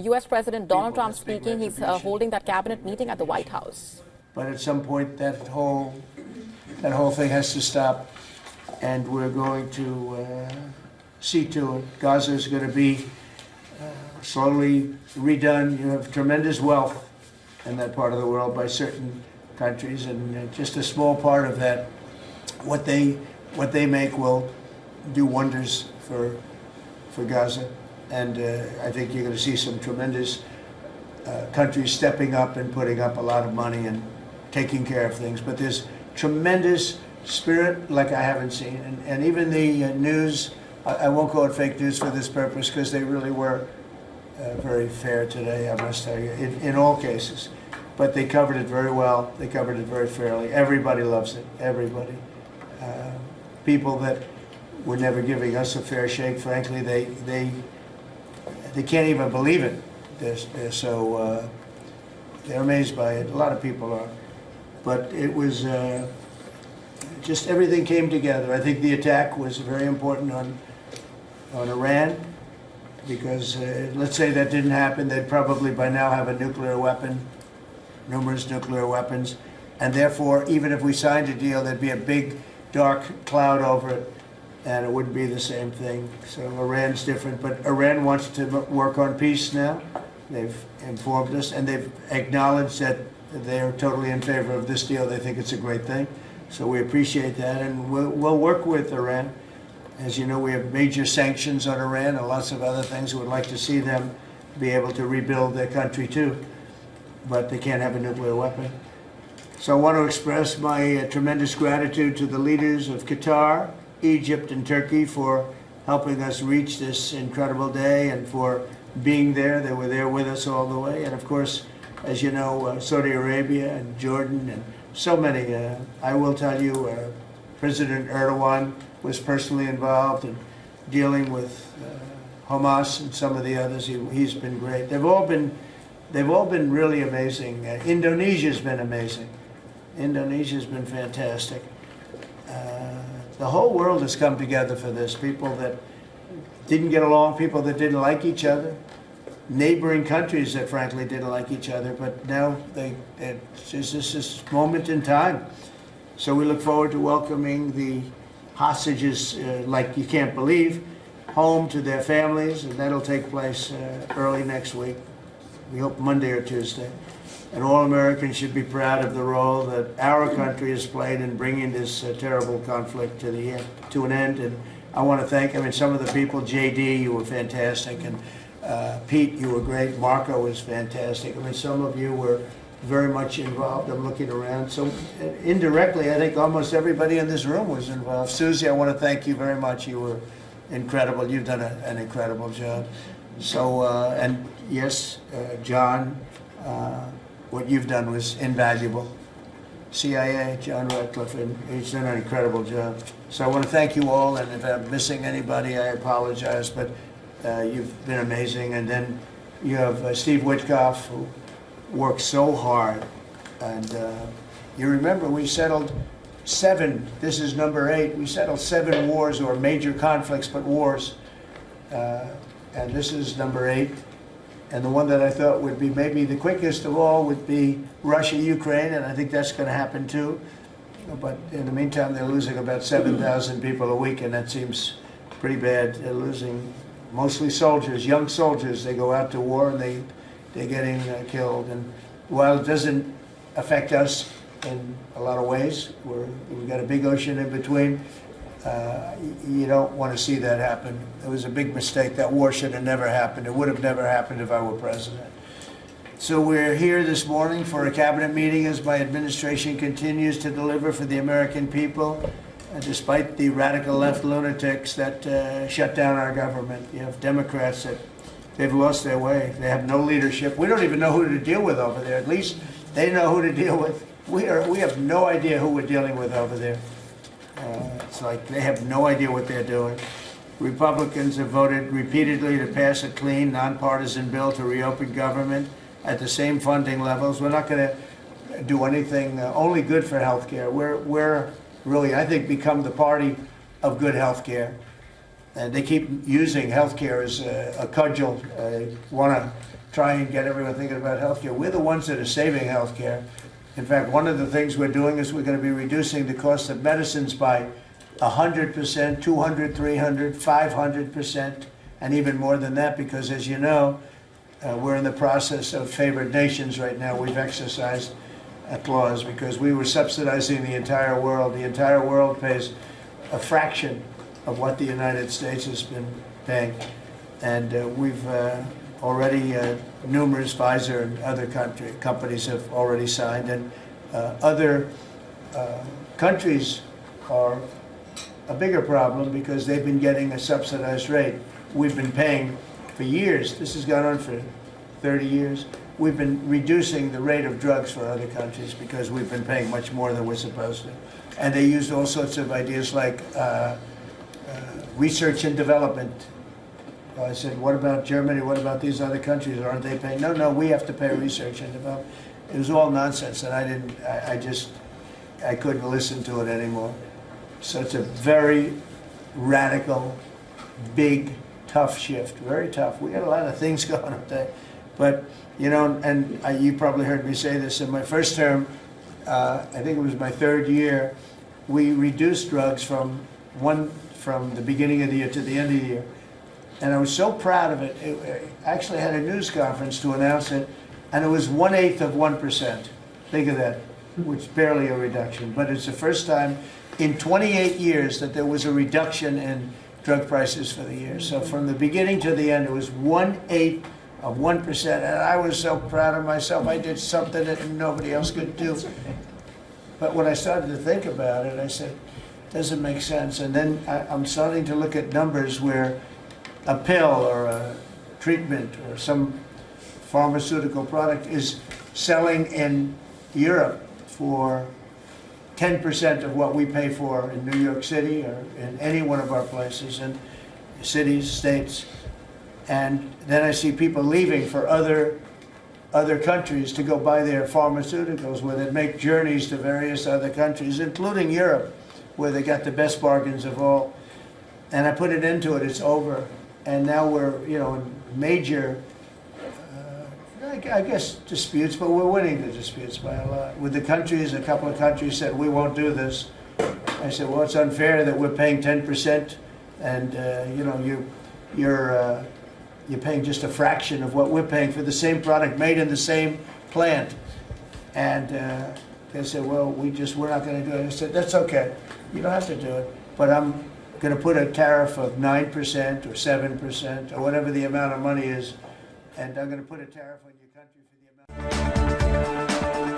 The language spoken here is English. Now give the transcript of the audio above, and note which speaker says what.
Speaker 1: U.S. President Donald Trump speaking. He's holding that cabinet meeting at the White House.
Speaker 2: But at some point, that whole thing has to stop, and we're going to see to it. Gaza is going to be slowly redone. You have tremendous wealth in that part of the world by certain countries, and just a small part of that, what they make will do wonders for Gaza. And I think you're going to see some tremendous countries stepping up and putting up a lot of money and taking care of things. But there's tremendous spirit like I haven't seen. And even the news, I won't call it fake news for this purpose, because they really were very fair today, I must tell you, in all cases. But they covered it very well. They covered it very fairly. Everybody loves it, everybody. People that were never giving us a fair shake, frankly, they can't even believe it. They're so, they're amazed by it. A lot of people are. But it was, just everything came together. I think the attack was very important on Iran, because let's say that didn't happen, they'd probably by now have a nuclear weapon, numerous nuclear weapons, and therefore, even if we signed a deal, there'd be a big dark cloud over it, and it wouldn't be the same thing. So Iran's different, but Iran wants to work on peace now. They've informed us, and they've acknowledged that they're totally in favor of this deal. They think it's a great thing. So we appreciate that, and we'll work with Iran. As you know, we have major sanctions on Iran and lots of other things. We would like to see them be able to rebuild their country too, but they can't have a nuclear weapon. So I want to express my tremendous gratitude to the leaders of Qatar, Egypt, and Turkey for helping us reach this incredible day and for being there. They were there with us all the way. And of course, as you know, Saudi Arabia and Jordan and so many. I will tell you, President Erdogan was personally involved in dealing with Hamas and some of the others. He's been great. They've all been really amazing. Indonesia's been amazing. Indonesia's been fantastic. The whole world has come together for this. People that didn't get along, people that didn't like each other, neighboring countries that frankly didn't like each other, but now it's just this moment in time. So we look forward to welcoming the hostages, like you can't believe, home to their families, and that'll take place early next week. We hope Monday or Tuesday. And all Americans should be proud of the role that our country has played in bringing this terrible conflict to an end. And I want to thank, some of the people, JD, you were fantastic, and Pete, you were great. Marco was fantastic. Some of you were very much involved. I'm looking around. So indirectly, I think almost everybody in this room was involved. Susie, I want to thank you very much. You were incredible. You've done an incredible job. So, and yes, John, what you've done was invaluable. CIA, John Ratcliffe, and he's done an incredible job. So I want to thank you all, and if I'm missing anybody, I apologize, but you've been amazing. And then you have Steve Witkoff, who worked so hard. And you remember we settled 7, this is number 8, we settled 7 wars, or major conflicts, but wars. And this is number 8. And the one that I thought would be maybe the quickest of all would be Russia-Ukraine, and I think that's going to happen too. But in the meantime, they're losing about 7,000 people a week, and that seems pretty bad. They're losing mostly soldiers, young soldiers. They go out to war and they're getting killed. And while it doesn't affect us in a lot of ways, we've got a big ocean in between, you don't want to see that happen. It was a big mistake. That war should have never happened. It would have never happened if I were president. So we're here this morning for a cabinet meeting as my administration continues to deliver for the American people, despite the radical left lunatics that shut down our government. You have Democrats that they've lost their way. They have no leadership. We don't even know who to deal with over there. At least they know who to deal with. We have no idea who we're dealing with over there. It's like they have no idea what they're doing. Republicans have voted repeatedly to pass a clean, nonpartisan bill to reopen government at the same funding levels. We're not going to do anything only good for health care. We're really, I think, become the party of good health care. And they keep using health care as a cudgel. Want to try and get everyone thinking about healthcare. We're the ones that are saving healthcare. In fact, one of the things we're doing is we're going to be reducing the cost of medicines by 100%, 200, 300, 500%, and even more than that, because as you know, we're in the process of favored nations right now. We've exercised a clause because we were subsidizing the entire world. The entire world pays a fraction of what the United States has been paying. And we've already, numerous Pfizer and other companies have already signed, and other countries are a bigger problem because they've been getting a subsidized rate. We've been paying for years. This has gone on for 30 years. We've been reducing the rate of drugs for other countries because we've been paying much more than we're supposed to. And they used all sorts of ideas like research and development. I said, what about Germany? What about these other countries? Aren't they paying? No, no, we have to pay research and development. It was all nonsense, and I couldn't listen to it anymore. So it's a very radical, big, tough shift. Very tough. We got a lot of things going on there. But, you know, and you probably heard me say this in my first term, I think it was my third year, we reduced drugs from the beginning of the year to the end of the year. And I was so proud of it. I actually had a news conference to announce it, and it was 1/8 of 1%. Think of that, which is barely a reduction. But it's the first time in 28 years that there was a reduction in drug prices for the year. So from the beginning to the end, it was 1/8 of 1%. And I was so proud of myself. I did something that nobody else could do. But when I started to think about it, I said, doesn't make sense. And then I'm starting to look at numbers where a pill or a treatment or some pharmaceutical product is selling in Europe for 10% of what we pay for in New York City or in any one of our places, and cities, states. And then I see people leaving for other countries to go buy their pharmaceuticals, where they make journeys to various other countries, including Europe, where they got the best bargains of all. And I put it into it, it's over. And now we're, you know, in major, I guess, disputes, but we're winning the disputes by a lot. With the countries, a couple of countries said, we won't do this. I said, well, it's unfair that we're paying 10%, and, you know, you're paying just a fraction of what we're paying for the same product made in the same plant. And they said, well, we're not going to do it. I said, that's okay. You don't have to do it. But I'm going to put a tariff of 9% or 7% or whatever the amount of money is, and I'm going to put a tariff on your country for the amount.